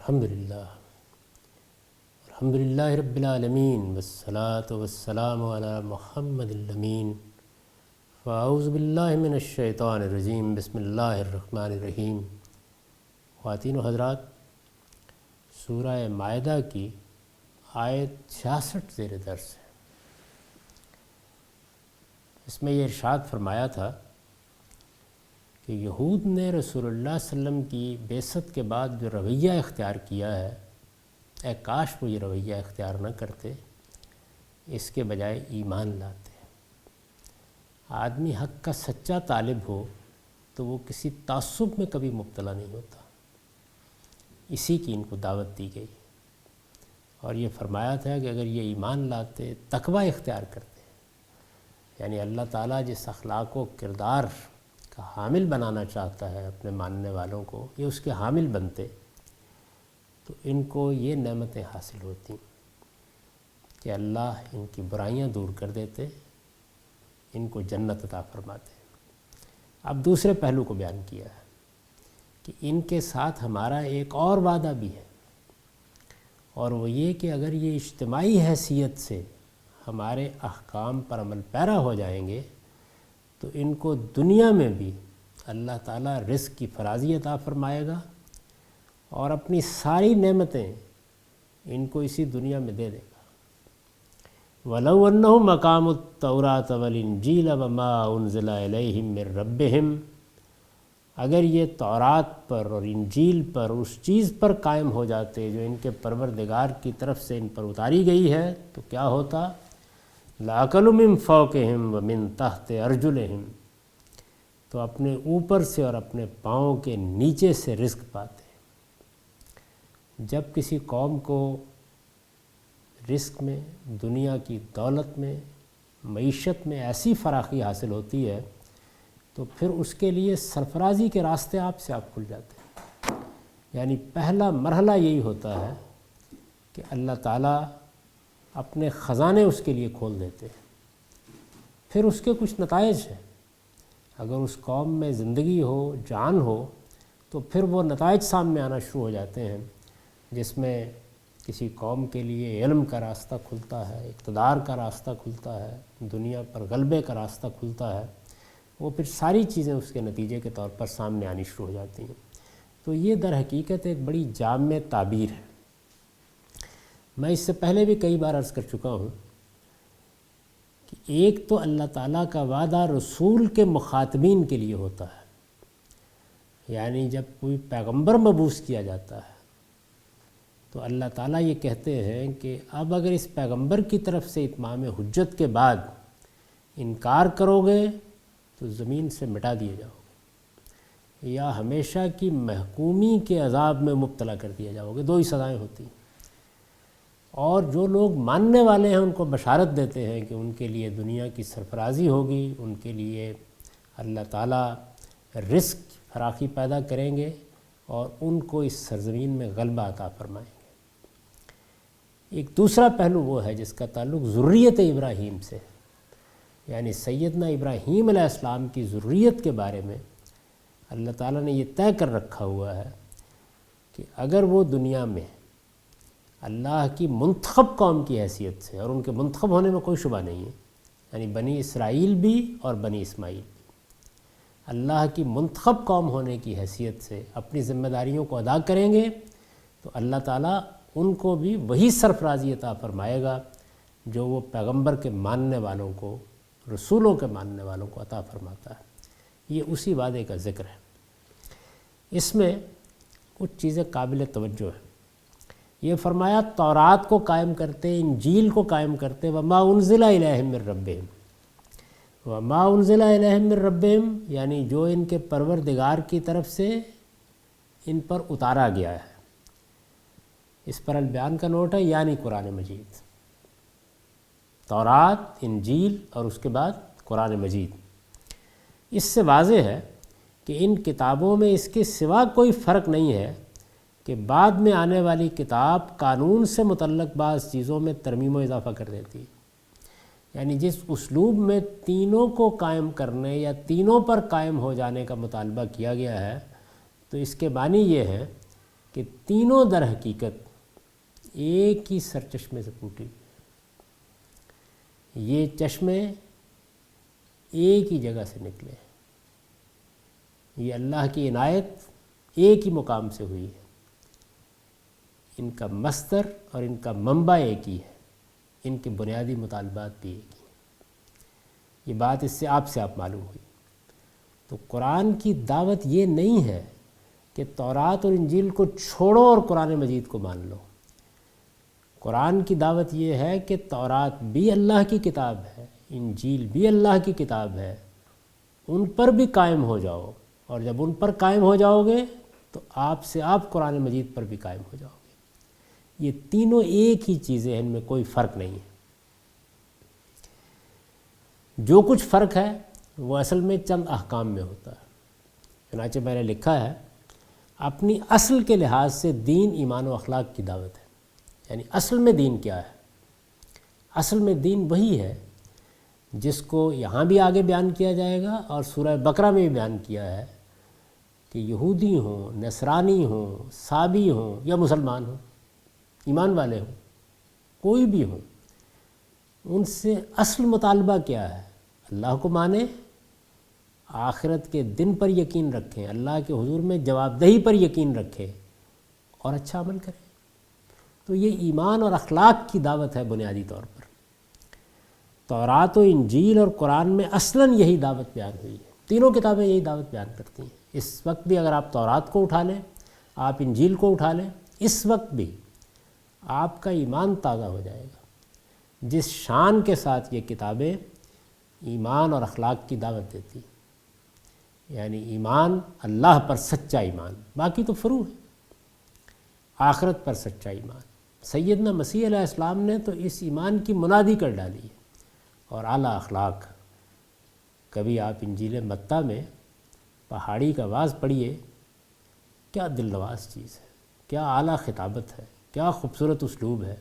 الحمدللہ رب العالمین والصلاة والسلام علی محمد الامین فاعوذ باللہ من الشیطان الرجیم بسم اللہ الرحمن الرحیم۔ خواتین و حضرات، سورہ مائدہ کی آیت 66 زیر درس ہے۔ اس میں یہ ارشاد فرمایا تھا کہ یہود نے رسول اللہ صلی اللہ علیہ وسلم کی بعثت کے بعد جو رویہ اختیار کیا ہے، اے کاش وہ یہ رویہ اختیار نہ کرتے، اس کے بجائے ایمان لاتے۔ آدمی حق کا سچا طالب ہو تو وہ کسی تعصب میں کبھی مبتلا نہیں ہوتا، اسی کی ان کو دعوت دی گئی، اور یہ فرمایا تھا کہ اگر یہ ایمان لاتے، تقوی اختیار کرتے، یعنی اللہ تعالیٰ جس اخلاق و کردار کا حامل بنانا چاہتا ہے اپنے ماننے والوں کو، یہ اس کے حامل بنتے تو ان کو یہ نعمتیں حاصل ہوتی کہ اللہ ان کی برائیاں دور کر دیتے، ان کو جنت عطا فرماتے۔ اب دوسرے پہلو کو بیان کیا ہے کہ ان کے ساتھ ہمارا ایک اور وعدہ بھی ہے، اور وہ یہ کہ اگر یہ اجتماعی حیثیت سے ہمارے احکام پر عمل پیرا ہو جائیں گے تو ان کو دنیا میں بھی اللہ تعالیٰ رزق کی فرازی عطا فرمائے گا، اور اپنی ساری نعمتیں ان کو اسی دنیا میں دے دے گا۔ وَلَوْ أَنَّهُمْ أَقَامُوا التَّوْرَاةَ وَالْإِنْجِيلَ وَمَا أُنزِلَ إِلَيْهِمْ مِنْ رَبِّهِمْ، اگر یہ تورات پر اور انجیل پر اس چیز پر قائم ہو جاتے جو ان کے پروردگار کی طرف سے ان پر اتاری گئی ہے، تو کیا ہوتا؟ لَأَكَلُوا مِنْ فَوْقِهِمْ وَمِنْ تَحْتِ أَرْجُلِهِمْ، تو اپنے اوپر سے اور اپنے پاؤں کے نیچے سے رزق پاتے۔ جب کسی قوم کو رزق میں، دنیا کی دولت میں، معیشت میں ایسی فراخی حاصل ہوتی ہے تو پھر اس کے لیے سرفرازی کے راستے آپ سے آپ کھل جاتے ہیں۔ یعنی پہلا مرحلہ یہی ہوتا ہے کہ اللہ تعالیٰ اپنے خزانے اس کے لیے کھول دیتے ہیں، پھر اس کے کچھ نتائج ہیں۔ اگر اس قوم میں زندگی ہو، جان ہو، تو پھر وہ نتائج سامنے آنا شروع ہو جاتے ہیں، جس میں کسی قوم کے لیے علم کا راستہ کھلتا ہے، اقتدار کا راستہ کھلتا ہے، دنیا پر غلبے کا راستہ کھلتا ہے۔ وہ پھر ساری چیزیں اس کے نتیجے کے طور پر سامنے آنی شروع ہو جاتی ہیں۔ تو یہ در حقیقت ایک بڑی جامع تعبیر ہے۔ میں اس سے پہلے بھی کئی بار عرض کر چکا ہوں کہ ایک تو اللہ تعالیٰ کا وعدہ رسول کے مخاطبین کے لیے ہوتا ہے، یعنی جب کوئی پیغمبر مبعوث کیا جاتا ہے تو اللہ تعالیٰ یہ کہتے ہیں کہ اب اگر اس پیغمبر کی طرف سے اتمام حجت کے بعد انکار کرو گے تو زمین سے مٹا دیے جاؤ گے، یا ہمیشہ کی محکومی کے عذاب میں مبتلا کر دیا جاؤ گے۔ دو ہی سزائیں ہوتی ہیں۔ اور جو لوگ ماننے والے ہیں ان کو بشارت دیتے ہیں کہ ان کے لیے دنیا کی سرفرازی ہوگی، ان کے لیے اللہ تعالیٰ رزق فراخی پیدا کریں گے اور ان کو اس سرزمین میں غلبہ عطا فرمائیں گے۔ ایک دوسرا پہلو وہ ہے جس کا تعلق ذریت ابراہیم سے ہے، یعنی سیدنا ابراہیم علیہ السلام کی ذریت کے بارے میں اللہ تعالیٰ نے یہ طے کر رکھا ہوا ہے کہ اگر وہ دنیا میں اللہ کی منتخب قوم کی حیثیت سے، اور ان کے منتخب ہونے میں کوئی شبہ نہیں ہے، یعنی بنی اسرائیل بھی اور بنی اسماعیل بھی اللہ کی منتخب قوم ہونے کی حیثیت سے اپنی ذمہ داریوں کو ادا کریں گے تو اللہ تعالیٰ ان کو بھی وہی سرفرازی عطا فرمائے گا جو وہ پیغمبر کے ماننے والوں کو، رسولوں کے ماننے والوں کو عطا فرماتا ہے۔ یہ اسی وعدے کا ذکر ہے۔ اس میں کچھ چیزیں قابل توجہ ہیں۔ یہ فرمایا تورات کو قائم کرتے، انجیل کو قائم کرتے، وما انزل الیہم من ربہم، وما انزل الیہم من ربہم یعنی جو ان کے پروردگار کی طرف سے ان پر اتارا گیا ہے۔ اس پر البیان کا نوٹ ہے، یعنی قرآن مجید، تورات، انجیل اور اس کے بعد قرآن مجید۔ اس سے واضح ہے کہ ان کتابوں میں اس کے سوا کوئی فرق نہیں ہے کہ بعد میں آنے والی کتاب قانون سے متعلق بعض چیزوں میں ترمیم و اضافہ کر دیتی ہے۔ یعنی جس اسلوب میں تینوں کو قائم کرنے یا تینوں پر قائم ہو جانے کا مطالبہ کیا گیا ہے، تو اس کے معنی یہ ہے کہ تینوں در حقیقت ایک ہی سرچشمے سے پھوٹی ہوئی. یہ چشمے ایک ہی جگہ سے نکلے ہیں. یہ اللہ کی عنایت ایک ہی مقام سے ہوئی ہے. ان کا مصدر اور ان کا منبع ایک ہی ہے. ان کے بنیادی مطالبات بھی ایک ہی ہیں. یہ بات اس سے آپ معلوم ہوئی. تو قرآن کی دعوت یہ نہیں ہے کہ تورات اور انجیل کو چھوڑو اور قرآن مجید کو مان لو. قرآن کی دعوت یہ ہے کہ تورات بھی اللہ کی کتاب ہے، انجیل بھی اللہ کی کتاب ہے، ان پر بھی قائم ہو جاؤ، اور جب ان پر قائم ہو جاؤ گے تو آپ قرآن مجید پر بھی قائم ہو جاؤ گے. یہ تینوں ایک ہی چیزیں ہیں، ان میں کوئی فرق نہیں ہے. جو کچھ فرق ہے وہ اصل میں چند احکام میں ہوتا ہے. چنانچہ میں نے لکھا ہے اپنی اصل کے لحاظ سے دین ایمان و اخلاق کی دعوت ہے. یعنی اصل میں دین کیا ہے؟ اصل میں دین وہی ہے جس کو یہاں بھی آگے بیان کیا جائے گا اور سورہ بقرہ میں بھی بیان کیا ہے کہ یہودی ہوں، نصرانی ہوں، صابی ہوں یا مسلمان ہوں، ایمان والے ہوں، کوئی بھی ہوں، ان سے اصل مطالبہ کیا ہے؟ اللہ کو مانیں، آخرت کے دن پر یقین رکھیں، اللہ کے حضور میں جواب دہی پر یقین رکھیں اور اچھا عمل کریں. تو یہ ایمان اور اخلاق کی دعوت ہے بنیادی طور پر. تورات و انجیل اور قرآن میں اصلاً یہی دعوت بیان ہوئی ہے. تینوں کتابیں یہی دعوت بیان کرتی ہیں. اس وقت بھی اگر آپ تورات کو اٹھا لیں، آپ انجیل کو اٹھا لیں، اس وقت بھی آپ کا ایمان تازہ ہو جائے گا. جس شان کے ساتھ یہ کتابیں ایمان اور اخلاق کی دعوت دیتی، یعنی ایمان اللہ پر سچا ایمان، باقی تو فروع ہے، آخرت پر سچا ایمان. سیدنا مسیح علیہ السلام نے تو اس ایمان کی منادی کر ڈالی ہے. اور اعلیٰ اخلاق، کبھی آپ انجیل متی میں پہاڑی کا آواز پڑھیے، کیا دل نواز چیز ہے، کیا اعلیٰ خطابت ہے، کیا خوبصورت اسلوب ہے،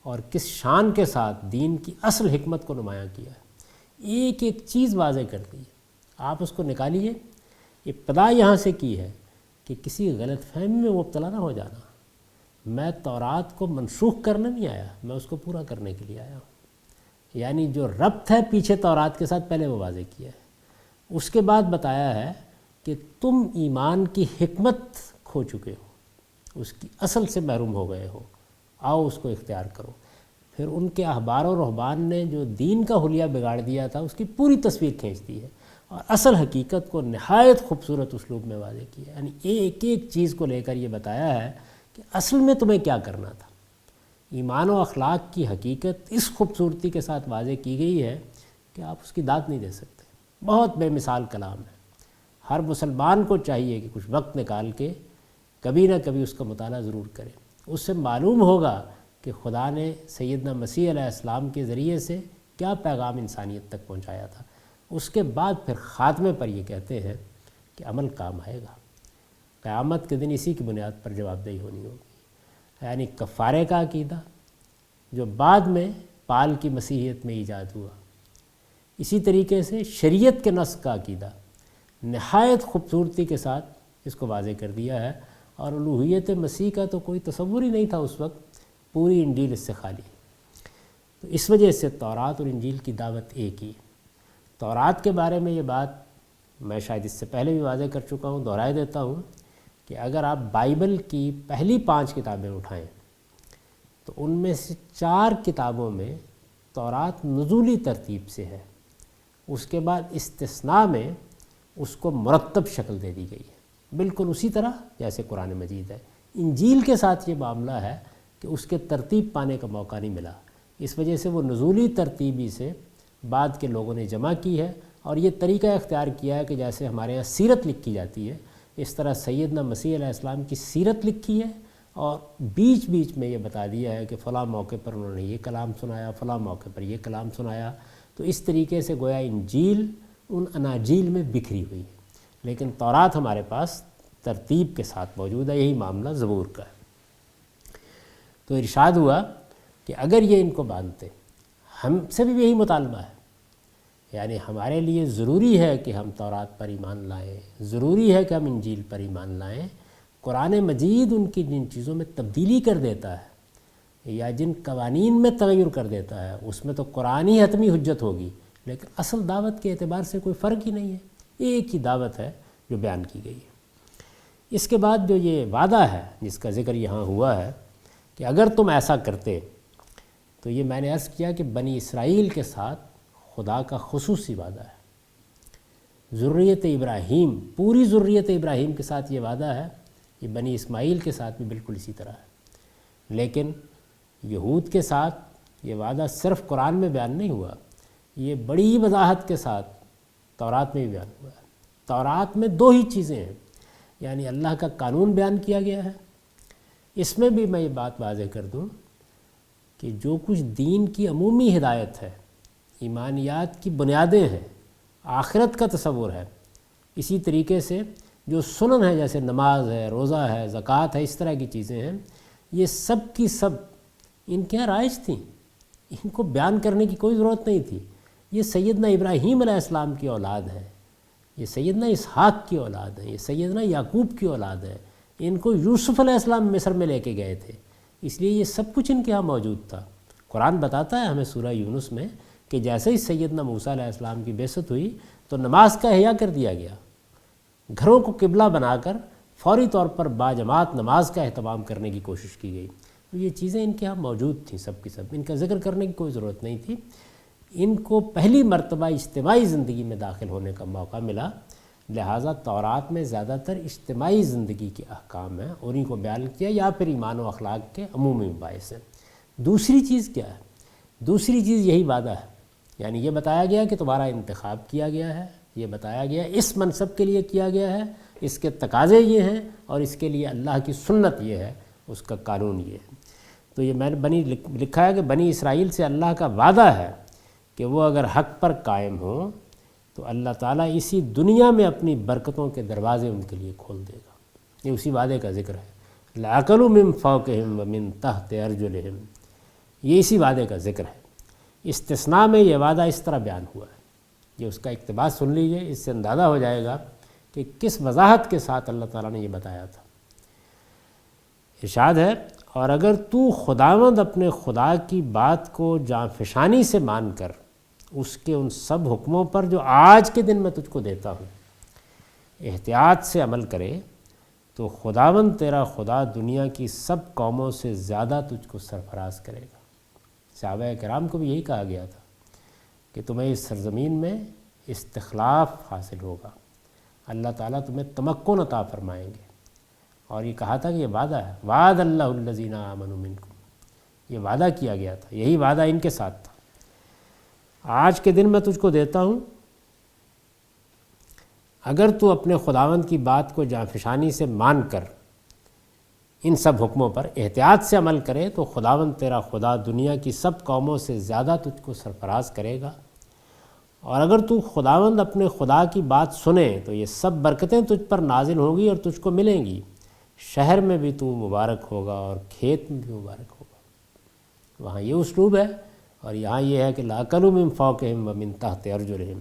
اور کس شان کے ساتھ دین کی اصل حکمت کو نمایاں کیا ہے. ایک ایک چیز واضح کر دی ہے. آپ اس کو نکالیے. ابتدا یہاں سے کی ہے کہ کسی غلط فہمی میں مبتلا نہ ہو جانا. میں تورات کو منسوخ کرنے نہیں آیا، میں اس کو پورا کرنے کے لیے آیا ہوں. یعنی جو ربط ہے پیچھے تورات کے ساتھ پہلے وہ واضح کیا ہے. اس کے بعد بتایا ہے کہ تم ایمان کی حکمت کھو چکے ہو، اس کی اصل سے محروم ہو گئے ہو، آؤ اس کو اختیار کرو. پھر ان کے احبار و رہبان نے جو دین کا حلیہ بگاڑ دیا تھا اس کی پوری تصویر کھینچ دی ہے اور اصل حقیقت کو نہایت خوبصورت اسلوب میں واضح کیا. یعنی ایک ایک چیز کو لے کر یہ بتایا ہے کہ اصل میں تمہیں کیا کرنا تھا. ایمان و اخلاق کی حقیقت اس خوبصورتی کے ساتھ واضح کی گئی ہے کہ آپ اس کی داد نہیں دے سکتے. بہت بے مثال کلام ہے. ہر مسلمان کو چاہیے کہ کچھ وقت نکال کے کبھی نہ کبھی اس کا مطالعہ ضرور کرے. اس سے معلوم ہوگا کہ خدا نے سیدنا مسیح علیہ السلام کے ذریعے سے کیا پیغام انسانیت تک پہنچایا تھا. اس کے بعد پھر خاتمے پر یہ کہتے ہیں کہ عمل کام آئے گا. قیامت کے دن اسی کی بنیاد پر جواب دہی ہونی ہوگی. یعنی کفارے کا عقیدہ جو بعد میں پال کی مسیحیت میں ایجاد ہوا، اسی طریقے سے شریعت کے نسخ کا عقیدہ نہایت خوبصورتی کے ساتھ اس کو واضح کر دیا ہے. اور الوہیت مسیح کا تو کوئی تصور ہی نہیں تھا اس وقت، پوری انجیل اس سے خالی. تو اس وجہ سے تورات اور انجیل کی دعوت ایک ہی. تورات کے بارے میں یہ بات میں شاید اس سے پہلے بھی واضح کر چکا ہوں، دہرائے دیتا ہوں کہ اگر آپ بائبل کی پہلی 5 کتابیں اٹھائیں تو ان میں سے 4 کتابوں میں تورات نزولی ترتیب سے ہے. اس کے بعد استثناء میں اس کو مرتب شکل دے دی گئی ہے، بالکل اسی طرح جیسے قرآن مجید ہے. انجیل کے ساتھ یہ معاملہ ہے کہ اس کے ترتیب پانے کا موقع نہیں ملا، اس وجہ سے وہ نزولی ترتیبی سے بعد کے لوگوں نے جمع کی ہے. اور یہ طریقہ اختیار کیا ہے کہ جیسے ہمارے یہاں سیرت لکھی جاتی ہے، اس طرح سیدنا مسیح علیہ السلام کی سیرت لکھی ہے اور بیچ بیچ میں یہ بتا دیا ہے کہ فلاں موقع پر انہوں نے یہ کلام سنایا، فلاں موقع پر یہ کلام سنایا. تو اس طریقے سے گویا انجیل ان اناجیل میں بکھری ہوئی ہے، لیکن تورات ہمارے پاس ترتیب کے ساتھ موجود ہے. یہی معاملہ زبور کا ہے. تو ارشاد ہوا کہ اگر یہ ان کو باندھتے، ہم سے بھی یہی مطالبہ ہے. یعنی ہمارے لیے ضروری ہے کہ ہم تورات پر ایمان لائیں، ضروری ہے کہ ہم انجیل پر ایمان لائیں، قرآن مجید ان کی جن چیزوں میں تبدیلی کر دیتا ہے یا جن قوانین میں تغیر کر دیتا ہے اس میں تو قرآن ہی حتمی حجت ہوگی، لیکن اصل دعوت کے اعتبار سے کوئی فرق ہی نہیں ہے، ایک ہی دعوت ہے جو بیان کی گئی ہے۔ اس کے بعد جو یہ وعدہ ہے جس کا ذکر یہاں ہوا ہے کہ اگر تم ایسا کرتے، تو یہ میں نے عرض کیا کہ بنی اسرائیل کے ساتھ خدا کا خصوصی وعدہ ہے، ذریت ابراہیم، پوری ذریت ابراہیم کے ساتھ یہ وعدہ ہے، یہ بنی اسماعیل کے ساتھ بھی بالکل اسی طرح ہے، لیکن یہود کے ساتھ یہ وعدہ صرف قرآن میں بیان نہیں ہوا، یہ بڑی وضاحت کے ساتھ تورات میں بھی بیان ہوا ہے۔ تورات میں دو ہی چیزیں ہیں، یعنی اللہ کا قانون بیان کیا گیا ہے، اس میں بھی میں یہ بات واضح کر دوں کہ جو کچھ دین کی عمومی ہدایت ہے، ایمانیات کی بنیادیں ہیں، آخرت کا تصور ہے، اسی طریقے سے جو سنن ہے جیسے نماز ہے، روزہ ہے، زکوٰۃ ہے، اس طرح کی چیزیں ہیں، یہ سب کی سب ان کے یہاں رائج تھیں، ان کو بیان کرنے کی کوئی ضرورت نہیں تھی۔ یہ سیدنا ابراہیم علیہ السلام کی اولاد ہے، یہ سیدنا اسحاق کی اولاد ہے، یہ سیدنا یعقوب کی اولاد ہے، ان کو یوسف علیہ السلام مصر میں لے کے گئے تھے، اس لیے یہ سب کچھ ان کے ہاں موجود تھا۔ قرآن بتاتا ہے ہمیں سورہ یونس میں کہ جیسے ہی سیدنا موسیٰ علیہ السلام کی بعثت ہوئی تو نماز کا احیاء کر دیا گیا، گھروں کو قبلہ بنا کر فوری طور پر باجماعت نماز کا اہتمام کرنے کی کوشش کی گئی۔ تو یہ چیزیں ان کے ہاں موجود تھیں سب کی سب، ان کا ذکر کرنے کی کوئی ضرورت نہیں تھی۔ ان کو پہلی مرتبہ اجتماعی زندگی میں داخل ہونے کا موقع ملا، لہٰذا تورات میں زیادہ تر اجتماعی زندگی کے احکام ہیں، انہیں کو بیان کیا، یا پھر ایمان و اخلاق کے عمومی مباحث ہیں۔ دوسری چیز کیا ہے؟ دوسری چیز یہی وعدہ ہے، یعنی یہ بتایا گیا کہ تمہارا انتخاب کیا گیا ہے، یہ بتایا گیا اس منصب کے لیے کیا گیا ہے، اس کے تقاضے یہ ہیں، اور اس کے لیے اللہ کی سنت یہ ہے، اس کا قانون یہ ہے۔ تو یہ میں نے لکھا ہے کہ بنی اسرائیل سے اللہ کا وعدہ ہے کہ وہ اگر حق پر قائم ہوں تو اللہ تعالیٰ اسی دنیا میں اپنی برکتوں کے دروازے ان کے لیے کھول دے گا۔ یہ اسی وعدے کا ذکر ہے، لَأَكَلُوا مِن فَوْقِهِمْ وَمِن تَحْتِ أَرْجُلِهِمْ، یہ اسی وعدے کا ذکر ہے۔ استثناء میں یہ وعدہ اس طرح بیان ہوا ہے، یہ اس کا اقتباس سن لیجئے، اس سے اندازہ ہو جائے گا کہ کس وضاحت کے ساتھ اللہ تعالیٰ نے یہ بتایا تھا۔ ارشاد ہے، اور اگر تو خداوند اپنے خدا کی بات کو جانفشانی سے مان کر اس کے ان سب حکموں پر جو آج کے دن میں تجھ کو دیتا ہوں احتیاط سے عمل کرے، تو خداوند تیرا خدا دنیا کی سب قوموں سے زیادہ تجھ کو سرفراز کرے گا۔ صحابہ کرام کو بھی یہی کہا گیا تھا کہ تمہیں اس سرزمین میں استخلاف حاصل ہوگا، اللہ تعالیٰ تمہیں تمکن عطا فرمائیں گے، اور یہ کہا تھا کہ یہ وعدہ ہے، وعد اللہ الذین آمنوا منکم، یہ وعدہ کیا گیا تھا، یہی وعدہ ان کے ساتھ تھا۔ آج کے دن میں تجھ کو دیتا ہوں، اگر تو اپنے خداوند کی بات کو جانفشانی سے مان کر ان سب حکموں پر احتیاط سے عمل کرے، تو خداوند تیرا خدا دنیا کی سب قوموں سے زیادہ تجھ کو سرفراز کرے گا، اور اگر تو خداوند اپنے خدا کی بات سنے تو یہ سب برکتیں تجھ پر نازل ہوں گی اور تجھ کو ملیں گی، شہر میں بھی تو مبارک ہوگا اور کھیت میں بھی مبارک ہوگا۔ وہاں یہ اسلوب ہے، اور یہاں یہ ہے کہ لَأَكَلُوا مِن فَوْقِهِمْ وَمِن تَحْتِ أَرْجُلِهِمْ،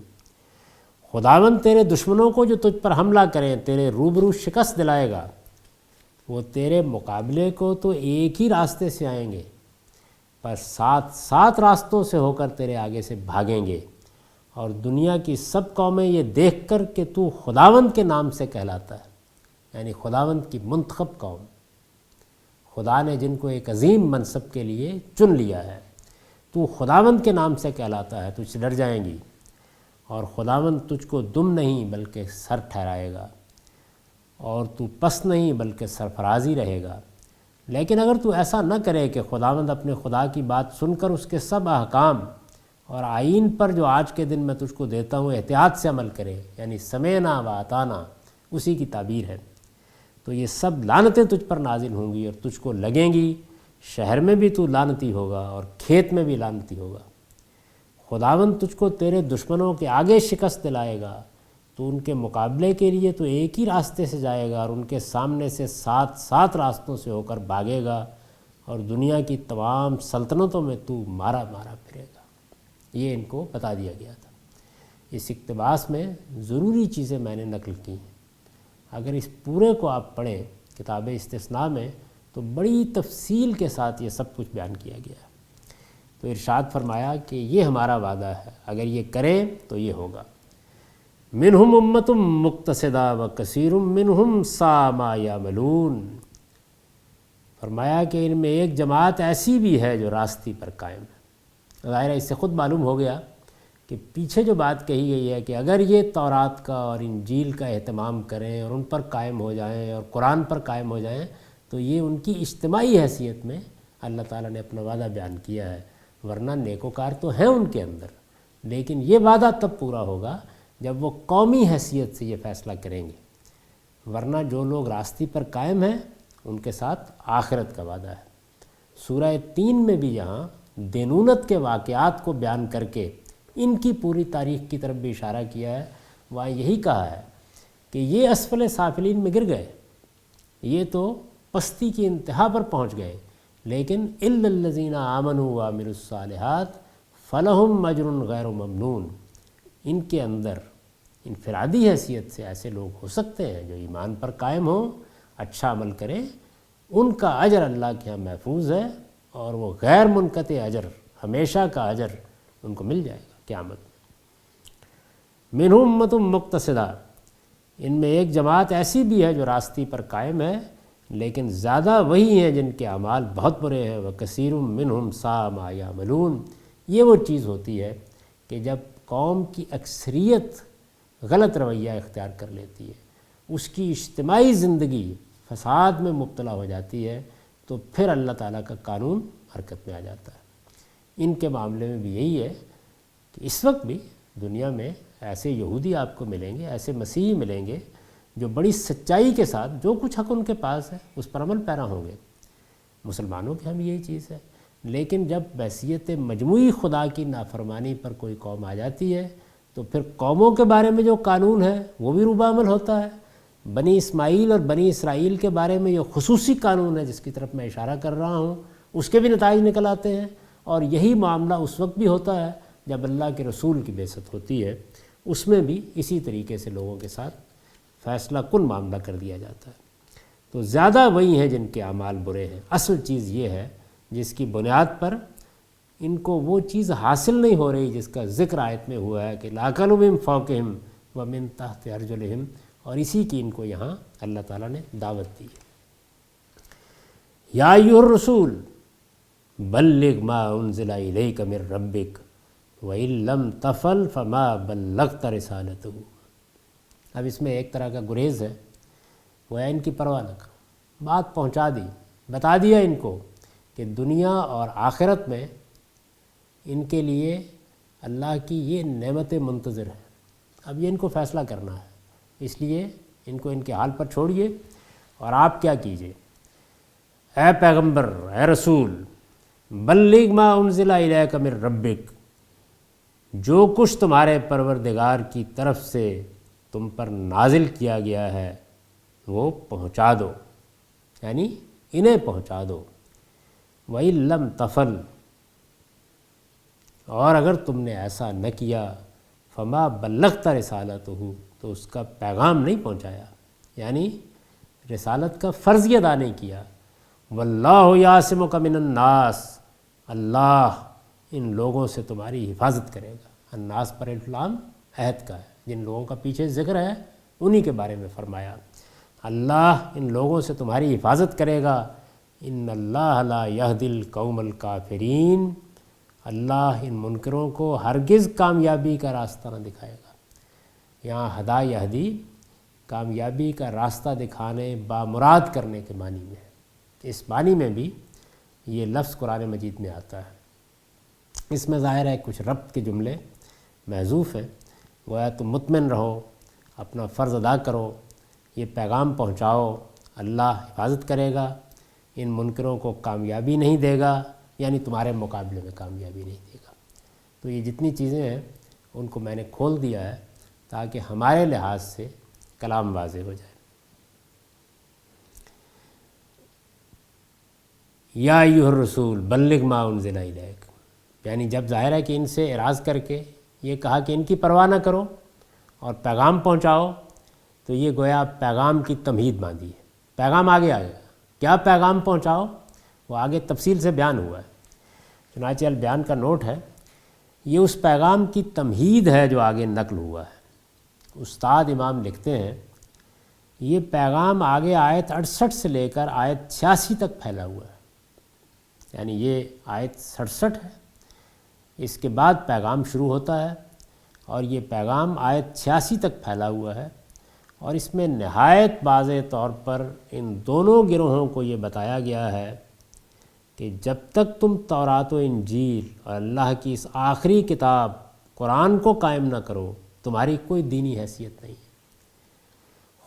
خداوند تیرے دشمنوں کو جو تجھ پر حملہ کریں تیرے روبرو شکست دلائے گا، وہ تیرے مقابلے کو تو ایک ہی راستے سے آئیں گے، پر 7 راستوں سے ہو کر تیرے آگے سے بھاگیں گے، اور دنیا کی سب قومیں یہ دیکھ کر کہ تو خداوند کے نام سے کہلاتا ہے، یعنی خداوند کی منتخب قوم، خدا نے جن کو ایک عظیم منصب کے لیے چن لیا ہے، تو خداوند کے نام سے کہلاتا ہے، تجھ سے ڈر جائیں گی، اور خداوند تجھ کو دم نہیں بلکہ سر ٹھہرائے گا، اور تو پست نہیں بلکہ سرفرازی رہے گا۔ لیکن اگر تو ایسا نہ کرے کہ خداوند اپنے خدا کی بات سن کر اس کے سب احکام اور آئین پر جو آج کے دن میں تجھ کو دیتا ہوں احتیاط سے عمل کرے، یعنی سمعنا و اطعنا اسی کی تعبیر ہے، تو یہ سب لعنتیں تجھ پر نازل ہوں گی اور تجھ کو لگیں گی، شہر میں بھی تو لعنتی ہوگا اور کھیت میں بھی لعنتی ہوگا۔ خداوند تجھ کو تیرے دشمنوں کے آگے شکست دلائے گا، تو ان کے مقابلے کے لیے تو ایک ہی راستے سے جائے گا، اور ان کے سامنے سے 7 راستوں سے ہو کر بھاگے گا، اور دنیا کی تمام سلطنتوں میں تو مارا مارا پھرے گا۔ یہ ان کو بتا دیا گیا تھا۔ اس اقتباس میں ضروری چیزیں میں نے نقل کی ہیں، اگر اس پورے کو آپ پڑھیں کتاب استثناء میں تو بڑی تفصیل کے ساتھ یہ سب کچھ بیان کیا گیا ہے۔ تو ارشاد فرمایا کہ یہ ہمارا وعدہ ہے، اگر یہ کریں تو یہ ہوگا۔ منہم امۃ مقتصدہ وکثیر منہم ساء ما یعملون، فرمایا کہ ان میں ایک جماعت ایسی بھی ہے جو راستی پر قائم ہے۔ ظاہر ہے اس سے خود معلوم ہو گیا کہ پیچھے جو بات کہی گئی ہے کہ اگر یہ تورات کا اور انجیل کا اہتمام کریں اور ان پر قائم ہو جائیں اور قرآن پر قائم ہو جائیں تو یہ ان کی اجتماعی حیثیت میں اللہ تعالیٰ نے اپنا وعدہ بیان کیا ہے، ورنہ نیکوکار تو ہیں ان کے اندر، لیکن یہ وعدہ تب پورا ہوگا جب وہ قومی حیثیت سے یہ فیصلہ کریں گے، ورنہ جو لوگ راستی پر قائم ہیں ان کے ساتھ آخرت کا وعدہ ہے۔ سورہ 3 میں بھی یہاں دینونت کے واقعات کو بیان کر کے ان کی پوری تاریخ کی طرف بھی اشارہ کیا ہے، وہاں یہی کہا ہے کہ یہ اسفل سافلین میں گر گئے، یہ تو پستی کی انتہا پر پہنچ گئے، لیکن الا الذین آمنوا وعملوا الصالحات فلہم اجر غیر ممنون، ان کے اندر انفرادی حیثیت سے ایسے لوگ ہو سکتے ہیں جو ایمان پر قائم ہوں، اچھا عمل کریں، ان کا اجر اللہ کے ہاں محفوظ ہے اور وہ غیر منقطع اجر، ہمیشہ کا اجر ان کو مل جائے گا قیامت میں۔ منہم امۃ مقتصدہ، ان میں ایک جماعت ایسی بھی ہے جو راستی پر قائم ہے، لیکن زیادہ وہی ہیں جن کے اعمال بہت برے ہیں، وکثیر منہم ساء ما یعملون۔ یہ وہ چیز ہوتی ہے کہ جب قوم کی اکثریت غلط رویہ اختیار کر لیتی ہے، اس کی اجتماعی زندگی فساد میں مبتلا ہو جاتی ہے، تو پھر اللہ تعالیٰ کا قانون حرکت میں آ جاتا ہے۔ ان کے معاملے میں بھی یہی ہے کہ اس وقت بھی دنیا میں ایسے یہودی آپ کو ملیں گے، ایسے مسیحی ملیں گے جو بڑی سچائی کے ساتھ جو کچھ حق ان کے پاس ہے اس پر عمل پیرا ہوں گے، مسلمانوں کے ہم یہی چیز ہے، لیکن جب بحیثیت مجموعی خدا کی نافرمانی پر کوئی قوم آ جاتی ہے تو پھر قوموں کے بارے میں جو قانون ہے وہ بھی روبہ عمل ہوتا ہے۔ بنی اسماعیل اور بنی اسرائیل کے بارے میں یہ خصوصی قانون ہے جس کی طرف میں اشارہ کر رہا ہوں، اس کے بھی نتائج نکل آتے ہیں، اور یہی معاملہ اس وقت بھی ہوتا ہے جب اللہ کے رسول کی بعثت ہوتی ہے، اس میں بھی اسی طریقے سے لوگوں کے ساتھ فیصلہ کن معاملہ کر دیا جاتا ہے۔ تو زیادہ وہی ہیں جن کے اعمال برے ہیں۔ اصل چیز یہ ہے جس کی بنیاد پر ان کو وہ چیز حاصل نہیں ہو رہی جس کا ذکر آیت میں ہوا ہے کہ لَأَكَلُوا مِن فَوْقِهِمْ وَمِن تَحْتِ أَرْجُلِهِمْ، اور اسی کی ان کو یہاں اللہ تعالیٰ نے دعوت دی ہے۔ یا ایھا الرسول بلغ ما انزل الیک من ربک وَإِن لَّمْ تَفْعَلْ فَمَا بَلَّغْتَ رِسَالَتَهُ۔ اب اس میں ایک طرح کا گریز ہے، وہ ان کی پرواہ نہ کرو، بات پہنچا دی، بتا دیا ان کو کہ دنیا اور آخرت میں ان کے لیے اللہ کی یہ نعمتیں منتظر ہیں، اب یہ ان کو فیصلہ کرنا ہے، اس لیے ان کو ان کے حال پر چھوڑیے اور آپ کیا کیجئے، اے پیغمبر، اے رسول، بلغ ما انزل الیک من ربک، جو کچھ تمہارے پروردگار کی طرف سے تم پر نازل کیا گیا ہے وہ پہنچا دو، یعنی انہیں پہنچا دو۔ وَإِن لَّمْ تَفْعَلْ، اور اگر تم نے ایسا نہ کیا، فَمَا بَلَّغْتَ رِسَالَتَهُ، تو اس کا پیغام نہیں پہنچایا، یعنی رسالت کا فرض ہی ادا نہیں کیا۔ وَاللَّهُ يَعْصِمُكَ مِنَ النَّاسِ، اللہ ان لوگوں سے تمہاری حفاظت کرے گا۔ الناس پر الفلام عہد کا ہے، جن لوگوں کا پیچھے ذکر ہے انہی کے بارے میں فرمایا، اللہ ان لوگوں سے تمہاری حفاظت کرے گا۔ ان اللہ لا یہدی القوم الکافرین، اللہ ان منکروں کو ہرگز کامیابی کا راستہ نہ دکھائے گا۔ یہاں ہدا یہدی کامیابی کا راستہ دکھانے، بامراد کرنے کے معنی میں ہے، اس معنی میں بھی یہ لفظ قرآن مجید میں آتا ہے۔ اس میں ظاہر ہے کچھ ربط کے جملے محذوف ہیں، گویا تم مطمئن رہو، اپنا فرض ادا کرو، یہ پیغام پہنچاؤ، اللہ حفاظت کرے گا، ان منکروں کو کامیابی نہیں دے گا، یعنی تمہارے مقابلے میں کامیابی نہیں دے گا۔ تو یہ جتنی چیزیں ہیں ان کو میں نے کھول دیا ہے تاکہ ہمارے لحاظ سے کلام واضح ہو جائے۔ یا ایھا الرسول بلغ ما انزل الیک، یعنی جب ظاہر ہے کہ ان سے اعراض کر کے یہ کہا کہ ان کی پرواہ نہ کرو اور پیغام پہنچاؤ، تو یہ گویا پیغام کی تمہید باندھی ہے، پیغام آگے آ گیا، کیا پیغام پہنچاؤ وہ آگے تفصیل سے بیان ہوا ہے۔ چنانچہ البیان کا نوٹ ہے، یہ اس پیغام کی تمہید ہے جو آگے نقل ہوا ہے۔ استاد امام لکھتے ہیں یہ پیغام آگے آیت 68 سے لے کر آیت 86 تک پھیلا ہوا ہے، یعنی یہ آیت 67 ہے، اس کے بعد پیغام شروع ہوتا ہے اور یہ پیغام آیت 86 تک پھیلا ہوا ہے، اور اس میں نہایت واضح طور پر ان دونوں گروہوں کو یہ بتایا گیا ہے کہ جب تک تم تورات و انجیل اور اللہ کی اس آخری کتاب قرآن کو قائم نہ کرو تمہاری کوئی دینی حیثیت نہیں ہے۔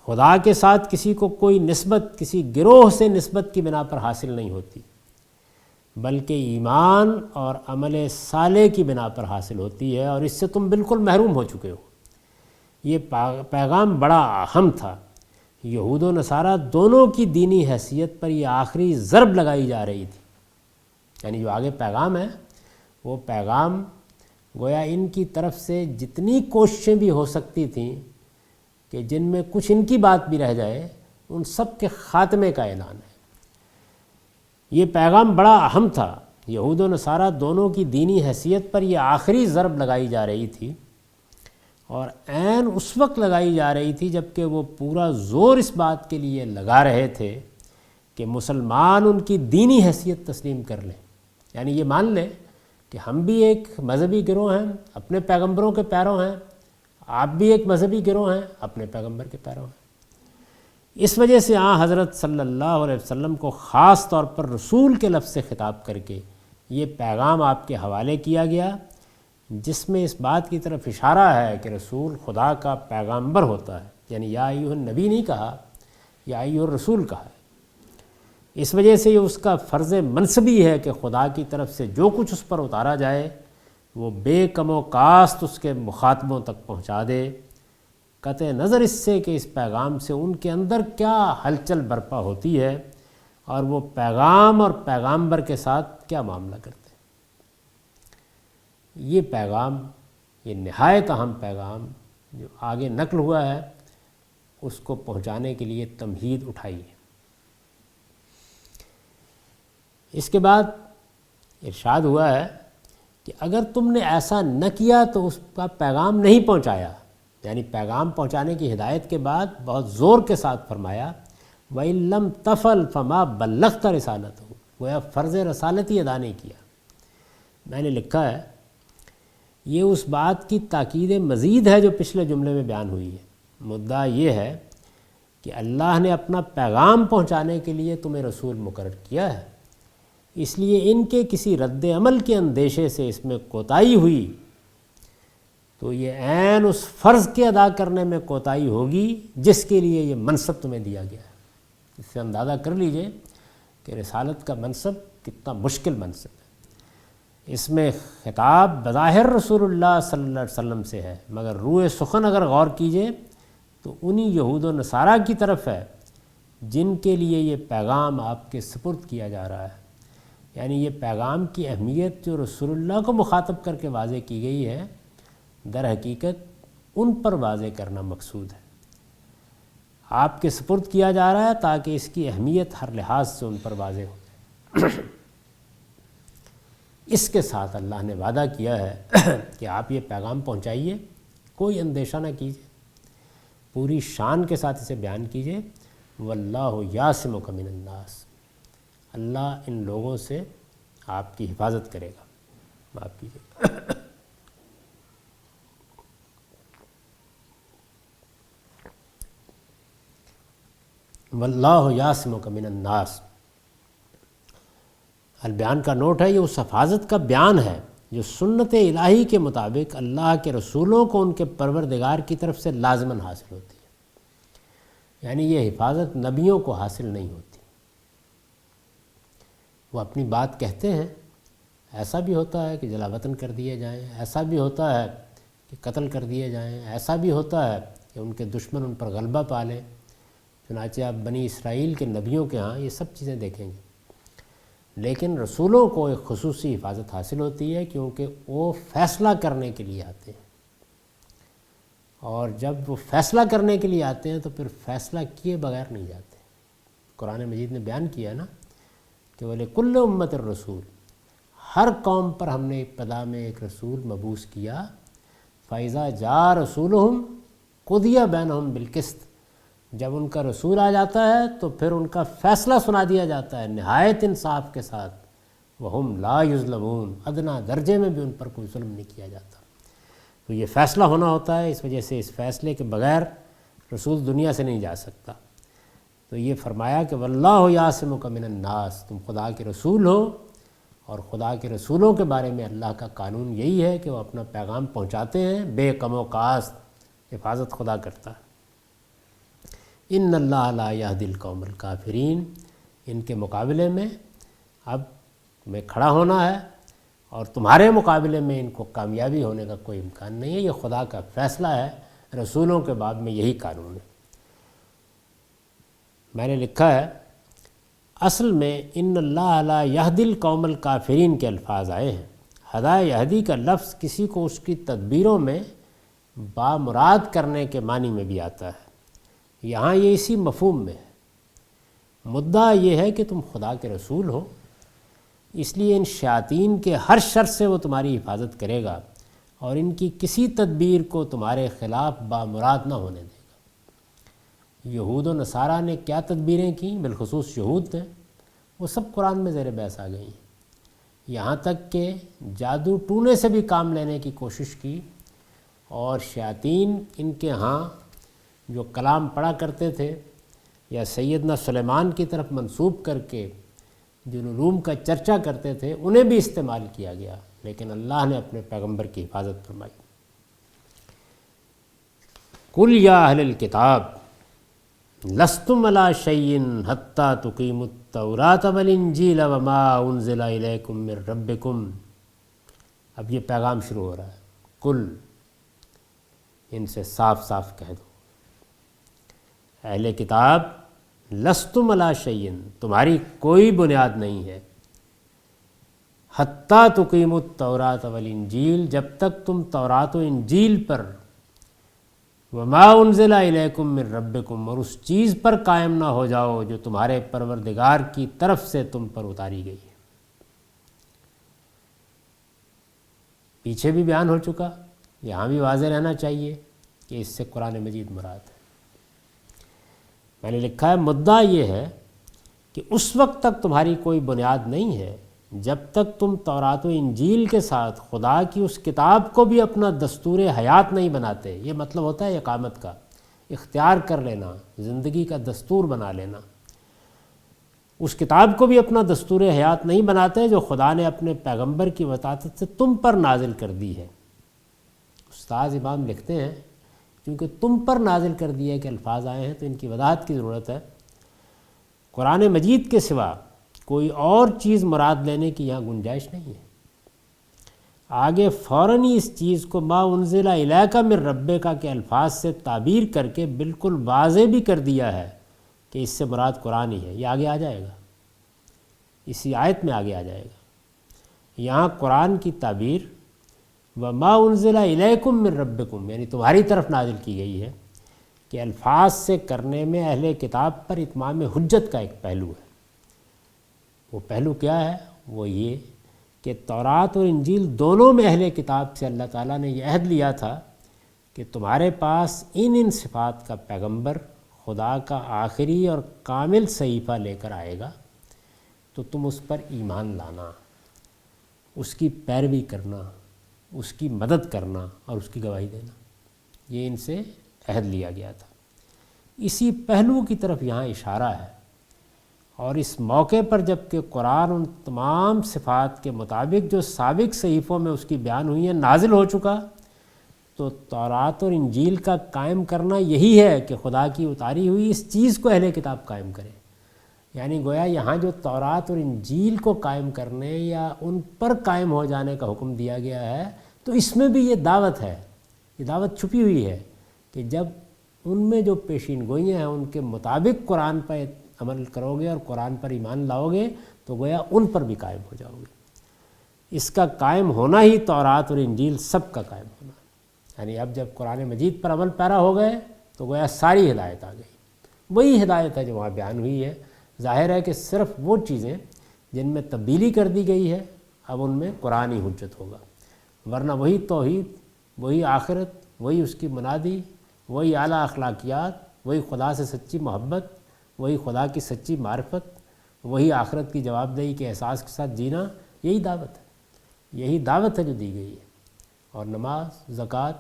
خدا کے ساتھ کسی کو کوئی نسبت کسی گروہ سے نسبت کی بنا پر حاصل نہیں ہوتی، بلکہ ایمان اور عمل صالح کی بنا پر حاصل ہوتی ہے، اور اس سے تم بالکل محروم ہو چکے ہو۔ یہ پیغام بڑا اہم تھا۔ یہود و نصارہ دونوں کی دینی حیثیت پر یہ آخری ضرب لگائی جا رہی تھی، یعنی جو آگے پیغام ہے وہ پیغام گویا ان کی طرف سے جتنی کوششیں بھی ہو سکتی تھیں کہ جن میں کچھ ان کی بات بھی رہ جائے، ان سب کے خاتمے کا اعلان ہے۔ یہ پیغام بڑا اہم تھا۔ یہود و نصارہ دونوں کی دینی حیثیت پر یہ آخری ضرب لگائی جا رہی تھی، اور عین اس وقت لگائی جا رہی تھی جب کہ وہ پورا زور اس بات کے لیے لگا رہے تھے کہ مسلمان ان کی دینی حیثیت تسلیم کر لیں، یعنی یہ مان لیں کہ ہم بھی ایک مذہبی گروہ ہیں، اپنے پیغمبروں کے پیروں ہیں، آپ بھی ایک مذہبی گروہ ہیں، اپنے پیغمبر کے پیروں ہیں۔ اس وجہ سے حضرت صلی اللہ علیہ وسلم کو خاص طور پر رسول کے لفظ سے خطاب کر کے یہ پیغام آپ کے حوالے کیا گیا، جس میں اس بات کی طرف اشارہ ہے کہ رسول خدا کا پیغمبر ہوتا ہے، یعنی یا ایھا النبی نہیں کہا، یا ایھا الرسول کہا ہے۔ اس وجہ سے یہ اس کا فرض منصبی ہے کہ خدا کی طرف سے جو کچھ اس پر اتارا جائے وہ بے کم و کاست اس کے مخاطبوں تک پہنچا دے، قطع نظر اس سے کہ اس پیغام سے ان کے اندر کیا ہلچل برپا ہوتی ہے اور وہ پیغام اور پیغامبر کے ساتھ کیا معاملہ کرتے ہیں۔ یہ پیغام، یہ نہایت اہم پیغام جو آگے نقل ہوا ہے، اس کو پہنچانے کے لیے تمہید اٹھائی ہے۔ اس کے بعد ارشاد ہوا ہے کہ اگر تم نے ایسا نہ کیا تو اس کا پیغام نہیں پہنچایا، یعنی پیغام پہنچانے کی ہدایت کے بعد بہت زور کے ساتھ فرمایا وَإِن لَّمْ تَفْعَلْ فَمَا بَلَّغْتَ رِسَالَتَهُ، گویا فرض رسالت ہی ادا نہیں کیا۔ میں نے لکھا ہے یہ اس بات کی تاکید مزید ہے جو پچھلے جملے میں بیان ہوئی ہے۔ مدعا یہ ہے کہ اللہ نے اپنا پیغام پہنچانے کے لیے تمہیں رسول مقرر کیا ہے، اس لیے ان کے کسی رد عمل کے اندیشے سے اس میں کوتاہی ہوئی تو یہ عین اس فرض کے ادا کرنے میں کوتاہی ہوگی جس کے لیے یہ منصب تمہیں دیا گیا ہے۔ اس سے اندازہ کر لیجئے کہ رسالت کا منصب کتنا مشکل منصب ہے۔ اس میں خطاب بظاہر رسول اللہ صلی اللہ علیہ وسلم سے ہے، مگر روئے سخن اگر غور کیجئے تو انہی یہود و نصارہ کی طرف ہے جن کے لیے یہ پیغام آپ کے سپرد کیا جا رہا ہے۔ یعنی یہ پیغام کی اہمیت جو رسول اللہ کو مخاطب کر کے واضح کی گئی ہے، در حقیقت ان پر واضح کرنا مقصود ہے۔ آپ کے سپرد کیا جا رہا ہے تاکہ اس کی اہمیت ہر لحاظ سے ان پر واضح ہو جائے۔ اس کے ساتھ اللہ نے وعدہ کیا ہے کہ آپ یہ پیغام پہنچائیے، کوئی اندیشہ نہ کیجیے، پوری شان کے ساتھ اسے بیان کیجیے۔ واللہ یعصمک من الناس، اللہ ان لوگوں سے آپ کی حفاظت کرے گا۔ معاف کیجیے۔ واللہ یعصمک من الناس، البیان کا نوٹ ہے، یہ اس حفاظت کا بیان ہے جو سنت الہی کے مطابق اللہ کے رسولوں کو ان کے پروردگار کی طرف سے لازماً حاصل ہوتی ہے، یعنی یہ حفاظت نبیوں کو حاصل نہیں ہوتی۔ وہ اپنی بات کہتے ہیں، ایسا بھی ہوتا ہے کہ جلا وطن کر دیے جائیں، ایسا بھی ہوتا ہے کہ قتل کر دیے جائیں، ایسا بھی ہوتا ہے کہ ان کے دشمن ان پر غلبہ پا لیں۔ چنانچہ آپ بنی اسرائیل کے نبیوں کے ہاں یہ سب چیزیں دیکھیں گے، لیکن رسولوں کو ایک خصوصی حفاظت حاصل ہوتی ہے کیونکہ وہ فیصلہ کرنے کے لیے آتے ہیں، اور جب وہ فیصلہ کرنے کے لیے آتے ہیں تو پھر فیصلہ کیے بغیر نہیں جاتے۔ قرآن مجید نے بیان کیا نا کہ وَلِ كُلِّ أُمَّةٍ الرسول، ہر قوم پر ہم نے ابتدا میں ایک رسول مبعوث کیا. فَإِذَا جَاءَ رَسُولُهُمْ قُضِيَ بَيْنَهُمْ بِالْقِسْطِ، جب ان کا رسول آ جاتا ہے تو پھر ان کا فیصلہ سنا دیا جاتا ہے نہایت انصاف کے ساتھ. وَهُمْ لَا يُظْلَمُونَ، ادنا درجے میں بھی ان پر کوئی ظلم نہیں کیا جاتا. تو یہ فیصلہ ہونا ہوتا ہے، اس وجہ سے اس فیصلے کے بغیر رسول دنیا سے نہیں جا سکتا. تو یہ فرمایا کہ وَاللَّهُ يَعْصِمُكَ مِنَ النَّاسِ، تم خدا کے رسول ہو، اور خدا کے رسولوں کے بارے میں اللہ کا قانون یہی ہے کہ وہ اپنا پیغام پہنچاتے ہیں بے کم و کاست، حفاظت خدا کرتا ہے. ان اللہ لا یہدی القوم الکافرین، ان کے مقابلے میں اب میں کھڑا ہونا ہے، اور تمہارے مقابلے میں ان کو کامیابی ہونے کا کوئی امکان نہیں ہے. یہ خدا کا فیصلہ ہے، رسولوں کے بعد میں یہی قانون ہے. میں نے لکھا ہے اصل میں ان اللہ لا یہدی القوم الکافرین کے الفاظ آئے ہیں. ہدایہ یہدی کا لفظ کسی کو اس کی تدبیروں میں بامراد کرنے کے معنی میں بھی آتا ہے. یہاں یہ اسی مفہوم میں ہے. مدعا یہ ہے کہ تم خدا کے رسول ہو، اس لیے ان شیاطین کے ہر شر سے وہ تمہاری حفاظت کرے گا، اور ان کی کسی تدبیر کو تمہارے خلاف بامراد نہ ہونے دے گا. یہود و نصارہ نے کیا تدبیریں کیں، بالخصوص یہود نے، وہ سب قرآن میں زیر بحث آ گئی ہیں. یہاں تک کہ جادو ٹونے سے بھی کام لینے کی کوشش کی، اور شیاطین ان کے ہاں جو کلام پڑھا کرتے تھے یا سیدنا سلیمان کی طرف منسوب کر کے جن علوم کا چرچا کرتے تھے انہیں بھی استعمال کیا گیا، لیکن اللہ نے اپنے پیغمبر کی حفاظت فرمائی. قُلْ یا اہل الکتاب لستم علی شیء حتی تقیموا التوراۃ والانجیل وما انزل الیکم من ربکم. اب یہ پیغام شروع ہو رہا ہے. کل، ان سے صاف صاف کہہ دو، اہل کتاب لستم علی شیء، تمہاری کوئی بنیاد نہیں ہے، حتی تقیموا التوراۃ والانجیل، جب تک تم تورات و انجیل پر، وما انزل الیکم من ربکم، اور اس چیز پر قائم نہ ہو جاؤ جو تمہارے پروردگار کی طرف سے تم پر اتاری گئی ہے. پیچھے بھی بیان ہو چکا، یہاں بھی واضح رہنا چاہیے کہ اس سے قرآن مجید مراد ہے. میں نے لکھا ہے مدعا یہ ہے کہ اس وقت تک تمہاری کوئی بنیاد نہیں ہے جب تک تم تورات و انجیل کے ساتھ خدا کی اس کتاب کو بھی اپنا دستور حیات نہیں بناتے. یہ مطلب ہوتا ہے اقامت کا، اختیار کر لینا، زندگی کا دستور بنا لینا. اس کتاب کو بھی اپنا دستور حیات نہیں بناتے جو خدا نے اپنے پیغمبر کی وساطت سے تم پر نازل کر دی ہے. استاذ امام لکھتے ہیں کیونکہ تم پر نازل کر دیا کہ الفاظ آئے ہیں تو ان کی وضاحت کی ضرورت ہے. قرآن مجید کے سوا کوئی اور چیز مراد لینے کی یہاں گنجائش نہیں ہے. آگے فوراً ہی اس چیز کو ما انزل الیک من ربک کے الفاظ سے تعبیر کر کے بالکل واضح بھی کر دیا ہے کہ اس سے مراد قرآن ہی ہے. یہ آگے آ جائے گا، اسی آیت میں آگے آ جائے گا. یہاں قرآن کی تعبیر وما انزل الیکم من ربکم یعنی تمہاری طرف نازل کی گئی ہے کہ الفاظ سے کرنے میں اہل کتاب پر اتمام حجت کا ایک پہلو ہے. وہ پہلو کیا ہے؟ وہ یہ کہ تورات اور انجیل دونوں میں اہل کتاب سے اللہ تعالیٰ نے یہ عہد لیا تھا کہ تمہارے پاس ان صفات کا پیغمبر خدا کا آخری اور کامل صحیفہ لے کر آئے گا، تو تم اس پر ایمان لانا، اس کی پیروی کرنا، اس کی مدد کرنا اور اس کی گواہی دینا. یہ ان سے عہد لیا گیا تھا. اسی پہلو کی طرف یہاں اشارہ ہے. اور اس موقع پر جب کہ قرآن ان تمام صفات کے مطابق جو سابق صحیفوں میں اس کی بیان ہوئی ہیں نازل ہو چکا، تو تورات اور انجیل کا قائم کرنا یہی ہے کہ خدا کی اتاری ہوئی اس چیز کو اہل کتاب قائم کرے. یعنی گویا یہاں جو تورات اور انجیل کو قائم کرنے یا ان پر قائم ہو جانے کا حکم دیا گیا ہے، تو اس میں بھی یہ دعوت ہے، یہ دعوت چھپی ہوئی ہے کہ جب ان میں جو پیشین گوئیاں ہیں ان کے مطابق قرآن پر عمل کرو گے اور قرآن پر ایمان لاؤ گے تو گویا ان پر بھی قائم ہو جاؤ گے. اس کا قائم ہونا ہی تورات اور انجیل سب کا قائم ہونا. یعنی اب جب قرآن مجید پر عمل پیرا ہو گئے تو گویا ساری ہدایت آ گئی. وہی ہدایت ہے جو وہاں بیان ہوئی ہے، ظاہر ہے کہ صرف وہ چیزیں جن میں تبدیلی کر دی گئی ہے اب ان میں قرآن ہی حجت ہوگا، ورنہ وہی توحید، وہی آخرت، وہی اس کی منادی، وہی اعلیٰ اخلاقیات، وہی خدا سے سچی محبت، وہی خدا کی سچی معرفت، وہی آخرت کی جواب دہی کے احساس کے ساتھ جینا، یہی دعوت ہے، یہی دعوت ہے جو دی گئی ہے۔ اور نماز، زکوٰۃ،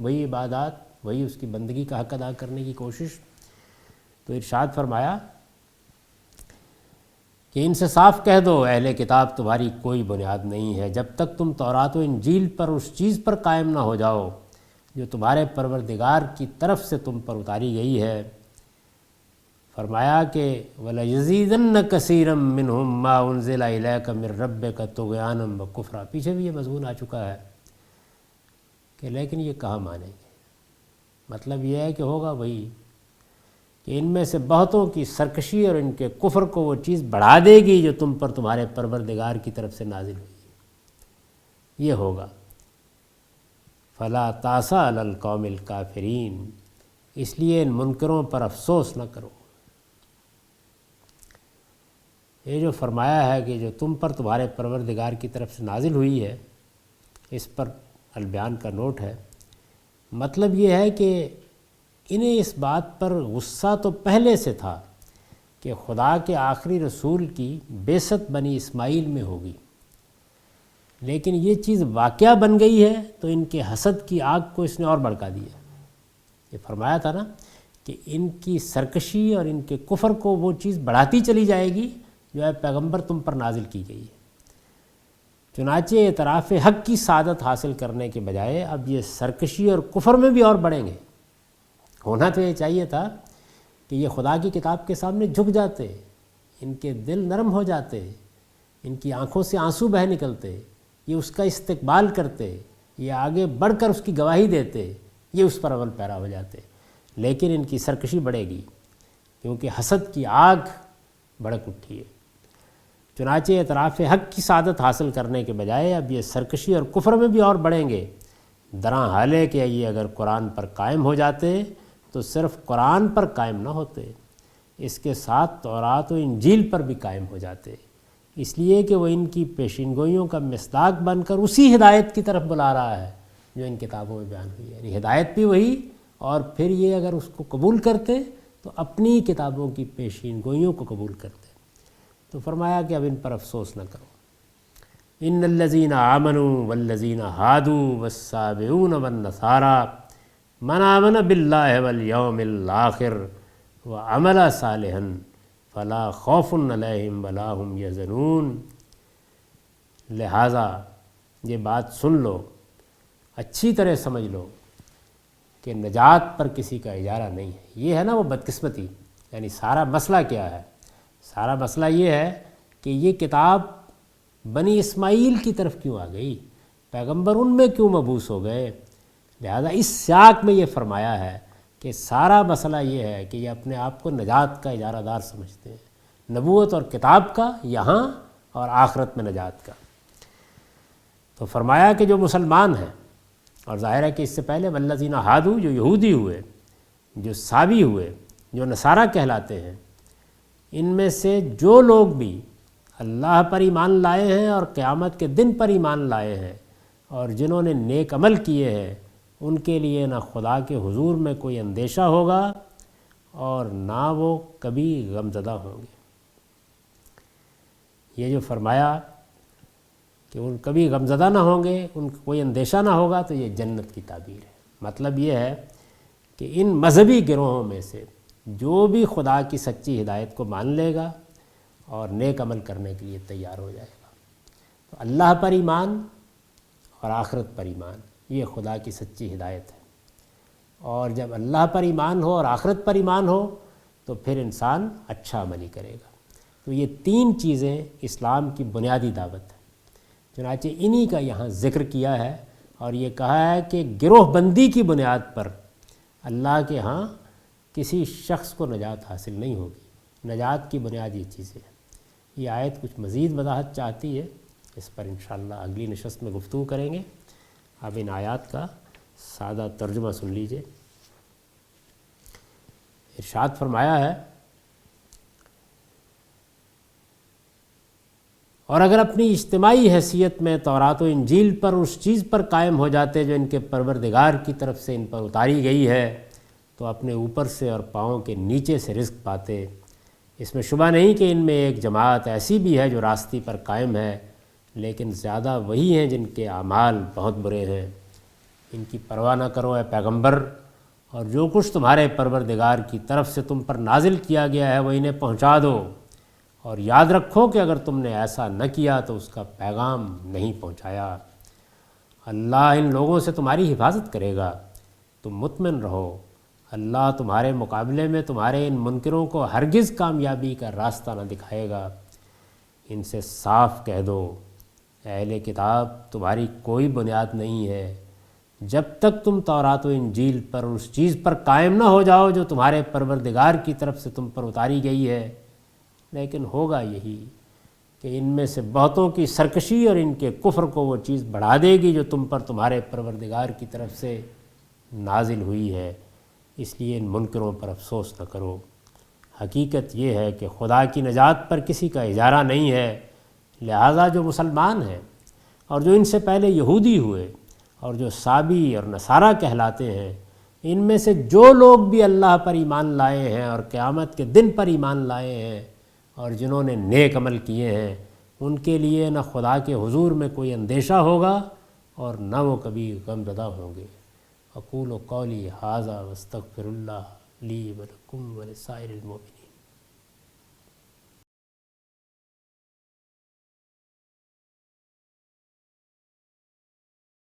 وہی عبادات، وہی اس کی بندگی کا حق ادا کرنے کی کوشش۔ تو ارشاد فرمایا کہ ان سے صاف کہہ دو اہل کتاب تمہاری کوئی بنیاد نہیں ہے جب تک تم تورات و انجیل پر اس چیز پر قائم نہ ہو جاؤ جو تمہارے پروردگار کی طرف سے تم پر اتاری گئی ہے۔ فرمایا کہ وَلَيَزِيدَنَّ كَثِيرًا مِّنْهُمْ مَا أُنزِلَ إِلَيْكَ مِن رَبِّكَ طُغْيَانًا وَكُفْرًا، پیچھے بھی یہ مضمون آ چکا ہے کہ لیکن یہ کہاں مانیں گے۔ مطلب یہ ہے کہ ہوگا وہی کہ ان میں سے بہتوں کی سرکشی اور ان کے کفر کو وہ چیز بڑھا دے گی جو تم پر تمہارے پروردگار کی طرف سے نازل ہوئی، یہ ہوگا۔ فَلَا تَأْسَ عَلَى الْقَوْمِ الْكَافِرِينَ، اس لیے ان منکروں پر افسوس نہ کرو۔ یہ جو فرمایا ہے کہ جو تم پر تمہارے پروردگار کی طرف سے نازل ہوئی ہے، اس پر البیان کا نوٹ ہے۔ مطلب یہ ہے کہ انہیں اس بات پر غصہ تو پہلے سے تھا کہ خدا کے آخری رسول کی بعثت بنی اسماعیل میں ہوگی، لیکن یہ چیز واقعہ بن گئی ہے تو ان کے حسد کی آگ کو اس نے اور بھڑکا دیا۔ یہ فرمایا تھا نا کہ ان کی سرکشی اور ان کے کفر کو وہ چیز بڑھاتی چلی جائے گی جو ہے پیغمبر تم پر نازل کی گئی ہے۔ چنانچہ اعتراف حق کی سعادت حاصل کرنے کے بجائے اب یہ سرکشی اور کفر میں بھی اور بڑھیں گے۔ ہونا تو یہ چاہیے تھا کہ یہ خدا کی کتاب کے سامنے جھک جاتے، ان کے دل نرم ہو جاتے، ان کی آنکھوں سے آنسو بہہ نکلتے، یہ اس کا استقبال کرتے، یہ آگے بڑھ کر اس کی گواہی دیتے، یہ اس پر اول پیرا ہو جاتے۔ لیکن ان کی سرکشی بڑھے گی کیونکہ حسد کی آگ بھڑک اٹھی ہے۔ چنانچہ اعتراف حق کی سعادت حاصل کرنے کے بجائے اب یہ سرکشی اور کفر میں بھی اور بڑھیں گے۔ درا حال ہے کہ یہ اگر قرآن پر قائم ہو جاتے تو صرف قرآن پر قائم نہ ہوتے، اس کے ساتھ تورات و انجیل پر بھی قائم ہو جاتے، اس لیے کہ وہ ان کی پیشین گوئیوں کا مصداق بن کر اسی ہدایت کی طرف بلا رہا ہے جو ان کتابوں میں بیان ہوئی ہے۔ یعنی ہدایت بھی وہی، اور پھر یہ اگر اس کو قبول کرتے تو اپنی کتابوں کی پیشین گوئیوں کو قبول کرتے۔ تو فرمایا کہ اب ان پر افسوس نہ کرو۔ ان الذین آمنوا والذین ہادوا والسابئون والنصارى من آمن باللہ والیوم الآخر وعمل صالحا فلا خوف علیہم ولا هم یحزنون۔ لہٰذا یہ بات سن لو، اچھی طرح سمجھ لو کہ نجات پر کسی کا اجارہ نہیں ہے۔ یہ ہے نا وہ بدقسمتی، یعنی سارا مسئلہ کیا ہے؟ سارا مسئلہ یہ ہے کہ یہ کتاب بنی اسماعیل کی طرف کیوں آ گئی، پیغمبر ان میں کیوں مبعوث ہو گئے۔ لہذا اس سیاق میں یہ فرمایا ہے کہ سارا مسئلہ یہ ہے کہ یہ اپنے آپ کو نجات کا اجارہ دار سمجھتے ہیں، نبوت اور کتاب کا یہاں اور آخرت میں نجات کا۔ تو فرمایا کہ جو مسلمان ہیں، اور ظاہر ہے کہ اس سے پہلے والذین ہادوا جو یہودی ہوئے، جو سابی ہوئے، جو نصارہ کہلاتے ہیں، ان میں سے جو لوگ بھی اللہ پر ایمان لائے ہیں اور قیامت کے دن پر ایمان لائے ہیں اور جنہوں نے نیک عمل کیے ہیں، ان کے لیے نہ خدا کے حضور میں کوئی اندیشہ ہوگا اور نہ وہ کبھی غمزدہ ہوں گے۔ یہ جو فرمایا کہ ان کبھی غمزدہ نہ ہوں گے، ان کو کوئی اندیشہ نہ ہوگا، تو یہ جنت کی تعبیر ہے۔ مطلب یہ ہے کہ ان مذہبی گروہوں میں سے جو بھی خدا کی سچی ہدایت کو مان لے گا اور نیک عمل کرنے کے لیے تیار ہو جائے گا، تو اللہ پر ایمان اور آخرت پر ایمان، یہ خدا کی سچی ہدایت ہے۔ اور جب اللہ پر ایمان ہو اور آخرت پر ایمان ہو تو پھر انسان اچھا عمل ہی کرے گا۔ تو یہ تین چیزیں اسلام کی بنیادی دعوت ہے، چنانچہ انہی کا یہاں ذکر کیا ہے، اور یہ کہا ہے کہ گروہ بندی کی بنیاد پر اللہ کے ہاں کسی شخص کو نجات حاصل نہیں ہوگی۔ نجات کی بنیاد یہ چیزیں ہیں۔ یہ آیت کچھ مزید وضاحت چاہتی ہے، اس پر انشاءاللہ اگلی نشست میں گفتگو کریں گے۔ اب ان آیات کا سادہ ترجمہ سن لیجئے۔ ارشاد فرمایا ہے اور اگر اپنی اجتماعی حیثیت میں تورات و انجیل پر اس چیز پر قائم ہو جاتے جو ان کے پروردگار کی طرف سے ان پر اتاری گئی ہے تو اپنے اوپر سے اور پاؤں کے نیچے سے رزق پاتے۔ اس میں شبہ نہیں کہ ان میں ایک جماعت ایسی بھی ہے جو راستی پر قائم ہے، لیکن زیادہ وہی ہیں جن کے اعمال بہت برے ہیں۔ ان کی پرواہ نہ کرو اے پیغمبر، اور جو کچھ تمہارے پروردگار کی طرف سے تم پر نازل کیا گیا ہے وہ انہیں پہنچا دو، اور یاد رکھو کہ اگر تم نے ایسا نہ کیا تو اس کا پیغام نہیں پہنچایا۔ اللہ ان لوگوں سے تمہاری حفاظت کرے گا، تم مطمئن رہو۔ اللہ تمہارے مقابلے میں تمہارے ان منکروں کو ہرگز کامیابی کا راستہ نہ دکھائے گا۔ ان سے صاف کہہ دو اے اہل کتاب، تمہاری کوئی بنیاد نہیں ہے جب تک تم تورات و انجیل پر اس چیز پر قائم نہ ہو جاؤ جو تمہارے پروردگار کی طرف سے تم پر اتاری گئی ہے۔ لیکن ہوگا یہی کہ ان میں سے بہتوں کی سرکشی اور ان کے کفر کو وہ چیز بڑھا دے گی جو تم پر تمہارے پروردگار کی طرف سے نازل ہوئی ہے، اس لیے ان منکروں پر افسوس نہ کرو۔ حقیقت یہ ہے کہ خدا کی نجات پر کسی کا اجارہ نہیں ہے، لہٰذا جو مسلمان ہیں اور جو ان سے پہلے یہودی ہوئے اور جو سابی اور نصارہ کہلاتے ہیں، ان میں سے جو لوگ بھی اللہ پر ایمان لائے ہیں اور قیامت کے دن پر ایمان لائے ہیں اور جنہوں نے نیک عمل کیے ہیں، ان کے لیے نہ خدا کے حضور میں کوئی اندیشہ ہوگا اور نہ وہ کبھی غمزدہ ہوں گے۔ اقول قولی ھذا واستغفر اللہ لی ولکم ولسائر المؤمنین۔